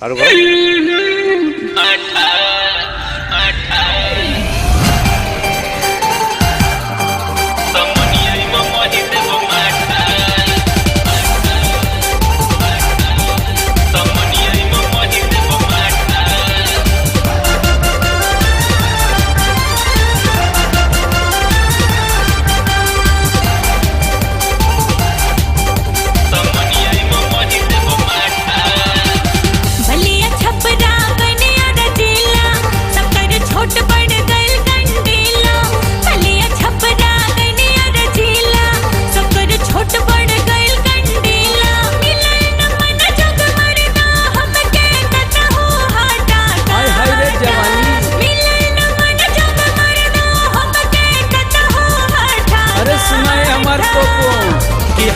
और भाई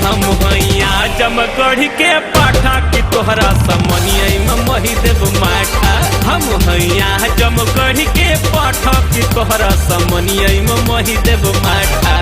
हम भैया जमगढ़ के पाठा की तोहरा समनिया में मही देव माठा। हम भैया जमगढ़ के पाठा की तोहरा समनिया में मही देव माठा।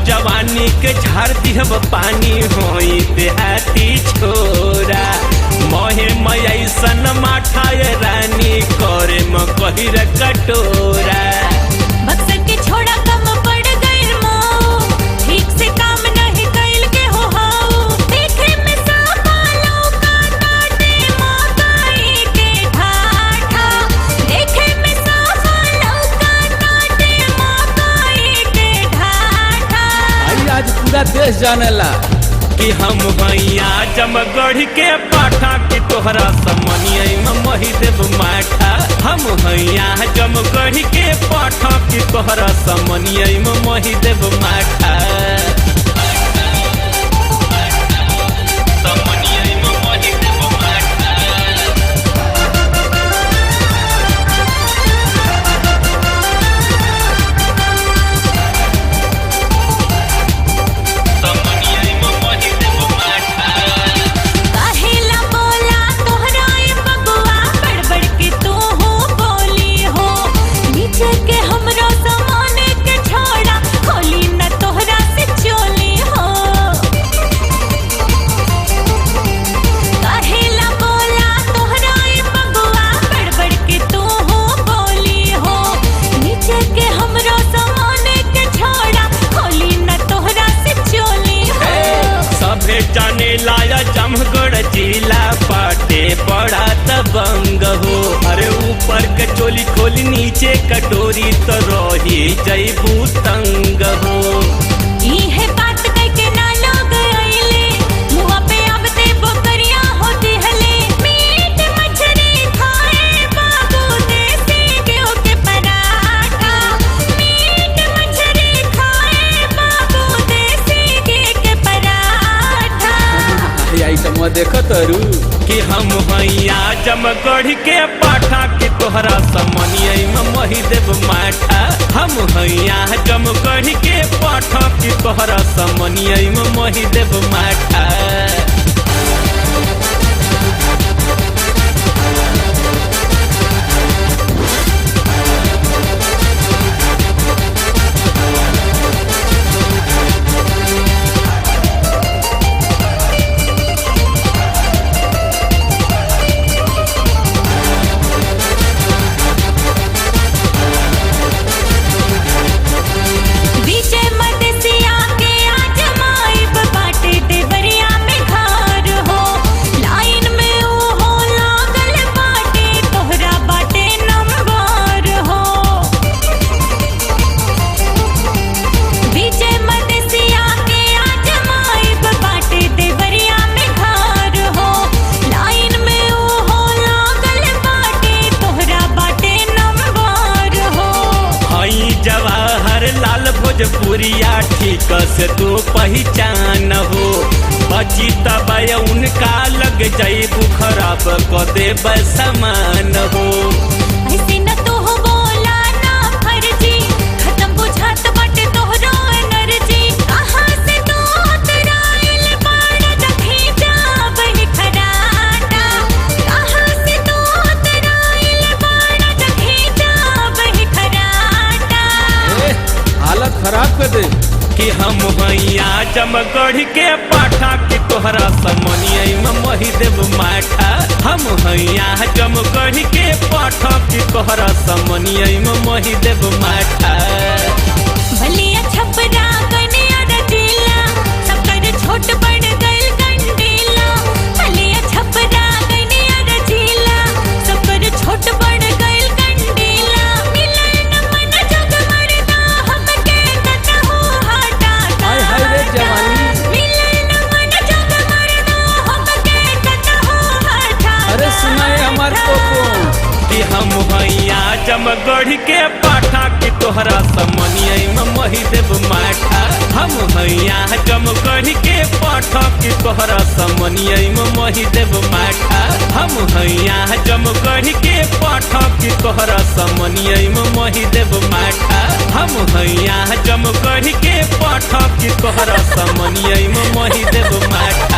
जवानी के झाड़ दिहब पानी होई देहाती छोरा। मोहे मैसन माठाए रानी करे मकहिर कटोरा। बक्सर के छोड़ा कम पड़ गइल मो, ठीक से काम नहीं कइल के हो हाउ। देखे में साफा लौका ताटे मकई के ढाठा। देखे में साफा लौका ताटे मकई के ढाठा। आज पूरा देश जानेला कि हम भैया जमगढ़ के पाठा की तोहरा समनिया में मही देव माठा। हम भैया जमगढ़ के पाठा की तोहरा समनिया में मही देव माठा। जाने लाया जमगढ़ जिला पाटे पड़ा तबंग हो। अरे ऊपर के चोली खोली नीचे कटोरी तो रही जैबू तंग हो। इहे बात कह के ना लोग आइले, मुआ पे अब ते बकरिया होती हले। मीट मछली खाए बाबू देसी घिउ के पराठा। मीट मछली खाए बाबू देसी घी के पराठा। देखो तरू कि हम भैया जमगढ़ के पाठा की तोहरा समनिया में मही देव माठा। हम भैया जमगढ़ के पाठा की तोहरा समनिया में मही देव माठा। विजय मदसिया के आज माइब बाटे देवरिया में घा। भोजपुरिया ठीक से तू पहचान हो। बची तब उनका लग जाइबू खराब क देब समान हो। ऐसे न तू बोला ना फर्जी, खत्म बुझात बाटे तोहरो एनर्जी। कहाँ से तू उतराइल बाड़ा जखी जाबही खराटा। कहाँ से तू उतराइल बाड़ा जखी जाबही खराटा। हालत खराब कर दे कि हम भैया जमगढ़ के पाठा कि तोहरा समनिया में मही देव माठा। हम भैया जमगढ़ के पाठा कि तोहरा समनिया में मही देव माठा। भलिया छपरा कन्या रजीला, सबकर छोट बड़ गइल कंडीला। भलिया छपरा कन्या रजीला, सबकर छोट बड़ गइल कंडीला। मिलन मन जग मरदा हमके कतहु हटा। हाय हाय रे जवानी। मिलन मन जग मरदा हमके कतहु हटा। अरे सुनाए हमार पोपो कि हम भैया जमगढ़ के पाठा कि तोहरा समनिया में मही देव माठा। हम भैया जमगढ़ के पाठा कि तोहरा समनिया में मही देव माठा। हम भैया जमगढ़ के पाठा कि तोहरा समनिया में मही देव माठा। हम भैया जमगढ़ के पाठा कि तोहरा समनिया में मही देव माठा।